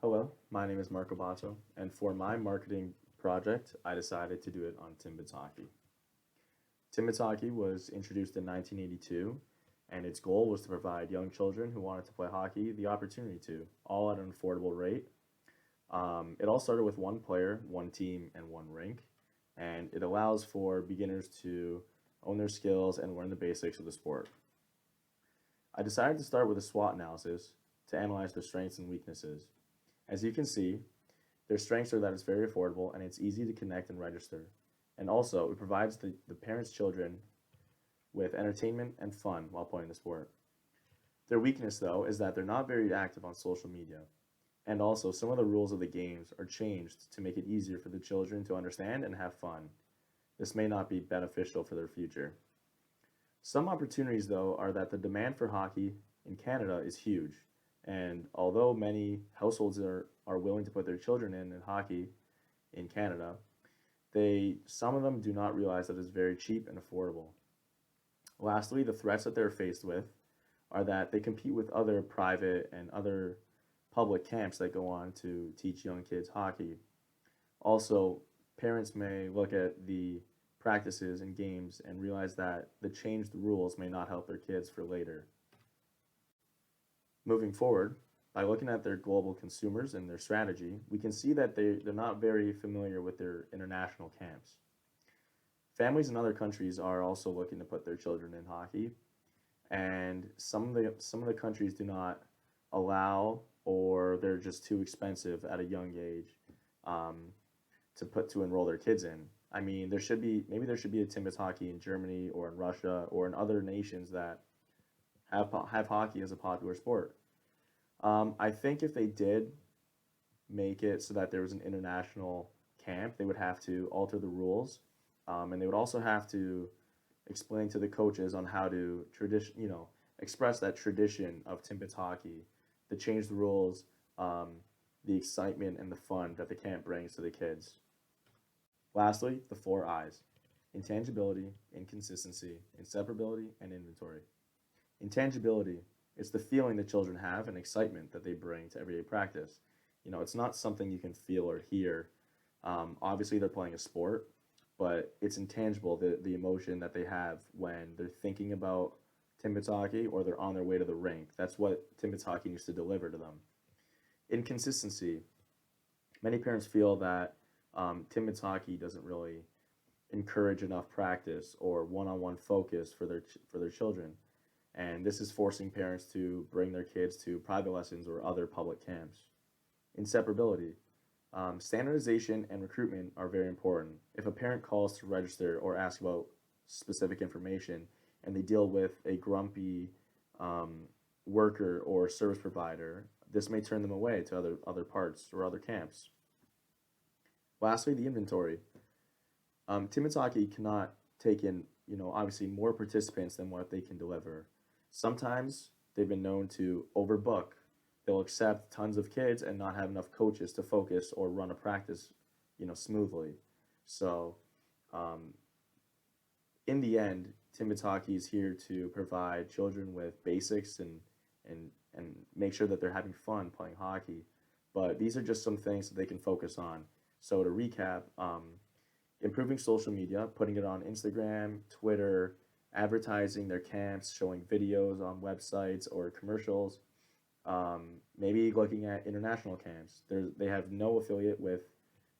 Hello, my name is Marco Bato, and for my marketing project, I decided to do it on Timbits hockey. Timbits hockey was introduced in 1982, and its goal was to provide young children who wanted to play hockey the opportunity to, all at an affordable rate. It all started with one player, one team, and one rink, and it allows for beginners to own their skills and learn the basics of the sport. I decided to start with a SWOT analysis to analyze their strengths and weaknesses. As you can see, their strengths are that it's very affordable and it's easy to connect and register. And also, it provides the parents' children with entertainment and fun while playing the sport. Their weakness, though, is that they're not very active on social media. And also, some of the rules of the games are changed to make it easier for the children to understand and have fun. This may not be beneficial for their future. Some opportunities, though, are that the demand for hockey in Canada is huge. And although many households are willing to put their children in hockey in Canada, some of them do not realize that it's very cheap and affordable. Lastly, the threats that they're faced with are that they compete with other private and other public camps that go on to teach young kids hockey. Also, parents may look at the practices and games and realize that the changed rules may not help their kids for later. Moving forward, by looking at their global consumers and their strategy, we can see that they're not very familiar with their international camps. Families in other countries are also looking to put their children in hockey, and some of the countries do not allow, or they're just too expensive at a young age to enroll their kids in. I mean, there should be a Timbits hockey in Germany or in Russia or in other nations that have hockey as a popular sport. I think if they did make it so that there was an international camp, they would have to alter the rules, and they would also have to explain to the coaches on how to express that tradition of Timbits hockey, the changed rules, the excitement and the fun that the camp brings to the kids. Lastly, the 4 I's: intangibility, inconsistency, inseparability, and inventory. Intangibility is the feeling that children have and excitement that they bring to everyday practice. It's not something you can feel or hear. Obviously, they're playing a sport, but it's intangible, the emotion that they have when they're thinking about Timbits hockey or they're on their way to the rink. That's what Timbits hockey needs to deliver to them. Inconsistency. Many parents feel that Timbits hockey doesn't really encourage enough practice or one-on-one focus for their children, and this is forcing parents to bring their kids to private lessons or other public camps. Inseparability. Standardization and recruitment are very important. If a parent calls to register or ask about specific information and they deal with a grumpy worker or service provider, this may turn them away to other parts or other camps. Lastly, the inventory. Timbits hockey cannot take in, obviously more participants than what they can deliver. Sometimes they've been known to overbook. They'll accept tons of kids and not have enough coaches to focus or run a practice, smoothly. So, in the end, Timbits hockey is here to provide children with basics and make sure that they're having fun playing hockey. But these are just some things that they can focus on. So to recap, improving social media, putting it on Instagram, Twitter, advertising their camps, showing videos on websites or commercials, maybe looking at international camps. They have no affiliate with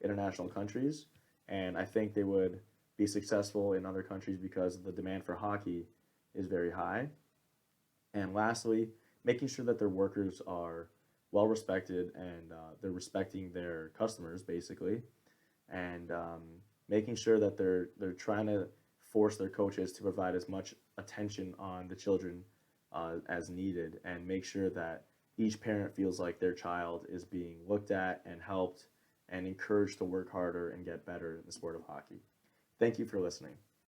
international countries, and I think they would be successful in other countries because the demand for hockey is very high. And lastly, making sure that their workers are well respected and they're respecting their customers basically, and making sure that they're trying to force their coaches to provide as much attention on the children as needed, and make sure that each parent feels like their child is being looked at and helped and encouraged to work harder and get better in the sport of hockey. Thank you for listening.